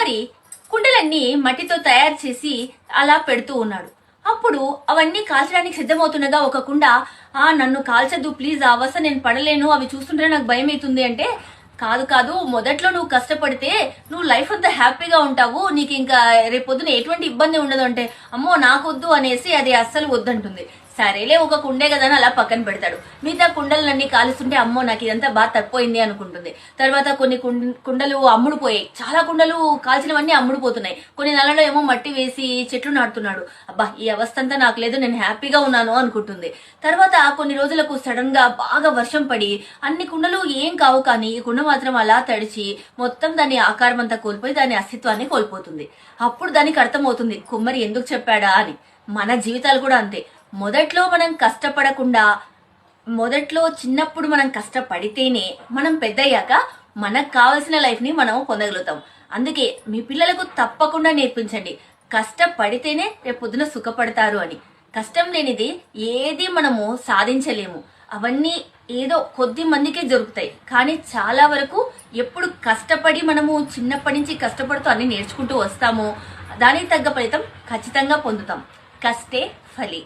కుమ్మరి కుండలన్నీ మట్టితో తయారు చేసి అలా పెడుతూ ఉన్నాడు. అప్పుడు అవన్నీ కాల్చడానికి సిద్ధమవుతుండగా ఒక కుండ, నన్ను కాల్చద్దు ప్లీజ్, ఆ అవస్థ నేను పడలేను, అవి చూస్తుంటే నాకు భయం అవుతుంది అంటే, కాదు కాదు, మొదట్లో నువ్వు కష్టపడితే నువ్వు లైఫ్ అంతా హ్యాపీగా ఉంటావు, నీకు ఇంకా రేపొద్దున ఎటువంటి ఇబ్బంది ఉండదు అంటే, అమ్మో నాకొద్దు అనేసి అది అస్సలు వద్దంటుంది. సరేలే ఒక కుండే కదా అని అలా పక్కన పెడతాడు. మిగతా కుండలన్నీ కాలుస్తుంటే అమ్మో నాకు ఇదంతా బాగా తక్కువైంది అనుకుంటుంది. తర్వాత కొన్ని కుండలు అమ్ముడుపోయాయి, చాలా కుండలు కాల్చినవన్నీ అమ్ముడుపోతున్నాయి. కొన్ని నెలలో ఏమో మట్టి వేసి చెట్లు నాటుతున్నాడు. అబ్బా ఈ అవస్థ అంతా నాకు లేదు, నేను హ్యాపీగా ఉన్నాను అనుకుంటుంది. తర్వాత కొన్ని రోజులకు సడన్ గా బాగా వర్షం పడి అన్ని కుండలు ఏం కావు, కానీ ఈ కుండ మాత్రం అలా తడిచి మొత్తం దాని ఆకారం అంతా కోల్పోయి దాని అస్తిత్వాన్ని కోల్పోతుంది. అప్పుడు దానికి అర్థమవుతుంది కుమ్మరి ఎందుకు చెప్పాడా అని. మన జీవితాలు కూడా అంతే. మొదట్లో మనం కష్టపడకుండా, మొదట్లో చిన్నప్పుడు మనం కష్టపడితేనే మనం పెద్దయ్యాక మనకు కావాల్సిన లైఫ్ ని మనం పొందగలుగుతాం. అందుకే మీ పిల్లలకు తప్పకుండా నేర్పించండి, కష్టపడితేనే రేపు పొద్దున సుఖపడతారు అని. కష్టం లేనిది ఏది మనము సాధించలేము. అవన్నీ ఏదో కొద్ది మందికే దొరుకుతాయి, కానీ చాలా వరకు ఎప్పుడు కష్టపడి మనము చిన్నప్పటి నుంచి కష్టపడుతూ అన్ని నేర్చుకుంటూ వస్తామో దానికి తగ్గ ఫలితం ఖచ్చితంగా పొందుతాం. కష్టే ఫలి.